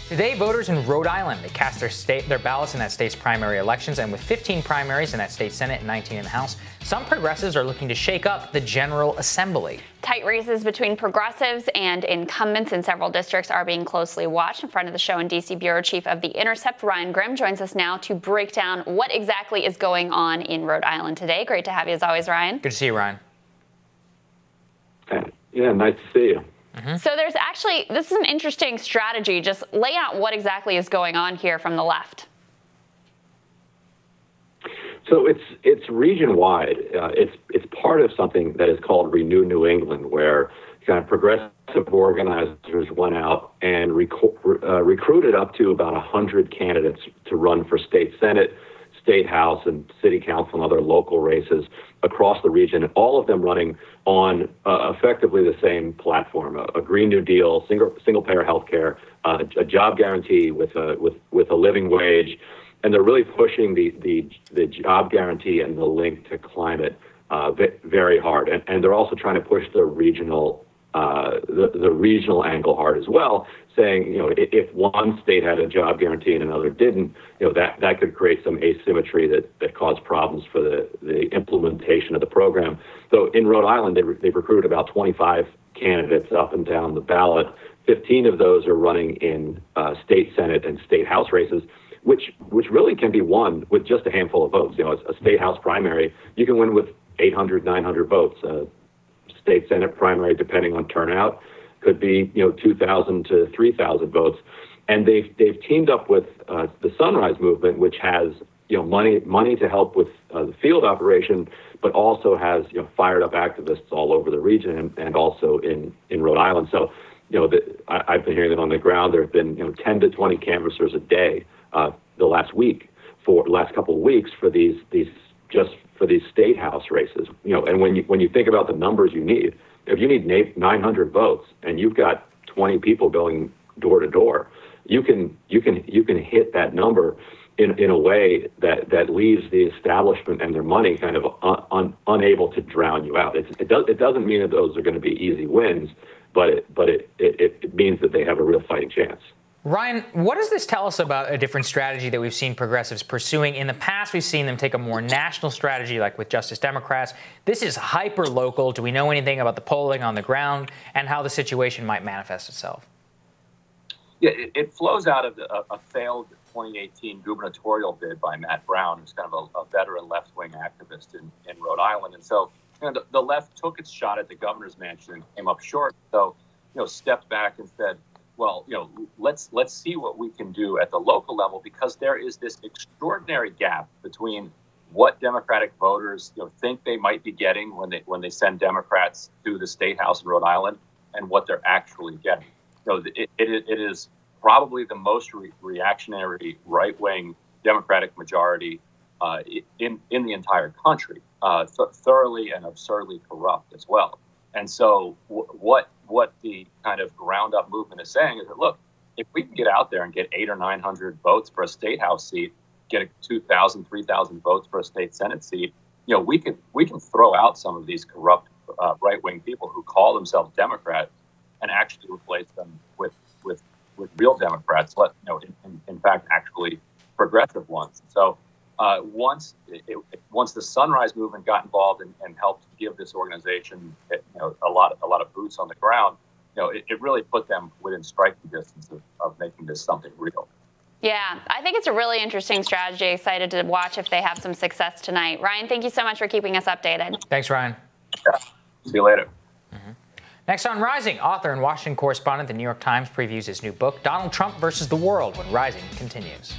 Today, voters in Rhode Island, they cast their ballots in that state's primary elections, and with 15 primaries in that state Senate and 19 in the House, some progressives are looking to shake up the General Assembly. Tight races between progressives and incumbents in several districts are being closely watched. In front of the show, and D.C. Bureau Chief of the Intercept, Ryan Grimm, joins us now to break down what exactly is going on in Rhode Island today. Great to have you as always, Ryan. Good to see you, Ryan. Yeah, nice to see you. So there's actually, this is an interesting strategy. Just lay out what exactly is going on here from the left. So it's region-wide. It's part of something that is called Renew New England, where kind of progressive organizers went out and recruited up to about 100 candidates to run for state Senate, state House, and city council and other local races across the region, and all of them running on effectively the same platform: a Green New Deal, single-payer health care, a job guarantee with a living wage. And they're really pushing the job guarantee and the link to climate very hard. And they're also trying to push the regional angle hard as well, saying, if one state had a job guarantee and another didn't, that could create some asymmetry that caused problems for the implementation of the program. So in Rhode Island, they've recruited about 25 candidates up and down the ballot. 15 of those are running in state Senate and state House races, which really can be won with just a handful of votes. A state House primary, you can win with 800, 900 votes. State Senate primary, depending on turnout, could be 2,000 to 3,000 votes. And they've teamed up with the Sunrise Movement, which has money to help with the field operation, but also has fired up activists all over the region and also in Rhode Island. So I've been hearing that on the ground. There have been 10 to 20 canvassers a day the last couple of weeks for these state House races. And when you think about the numbers you need, if you need 900 votes and you've got 20 people going door to door, you can hit that number in a way that leaves the establishment and their money kind of unable to drown you out. It doesn't mean that those are going to be easy wins, but it means that they have a real fighting chance. Ryan, what does this tell us about a different strategy that we've seen progressives pursuing? In the past, we've seen them take a more national strategy, like with Justice Democrats. This is hyper-local. Do we know anything about the polling on the ground and how the situation might manifest itself? Yeah, it flows out of a failed 2018 gubernatorial bid by Matt Brown, who's kind of a veteran left-wing activist in Rhode Island. And so the left took its shot at the governor's mansion and came up short. So, stepped back and said, well, let's see what we can do at the local level, because there is this extraordinary gap between what Democratic voters think they might be getting when they send Democrats to the state House in Rhode Island and what they're actually getting. It is probably the most reactionary right-wing Democratic majority in the entire country, thoroughly and absurdly corrupt as well. And so what the kind of ground up movement is saying is that, look, if we can get out there and get 800 or 900 votes for a state House seat, get 2,000, 3,000 votes for a state Senate seat, we can throw out some of these corrupt right wing people who call themselves Democrats and actually replace them with real Democrats. In fact, actually progressive ones. So once the Sunrise Movement got involved and helped give this organization a lot of boots on the ground, it really put them within striking distance of making this something real. Yeah, I think it's a really interesting strategy. Excited to watch if they have some success tonight. Ryan, thank you so much for keeping us updated. Thanks, Ryan. Yeah. See you later. Next on Rising, author and Washington correspondent at the New York Times previews his new book, Donald Trump versus the World, when Rising continues.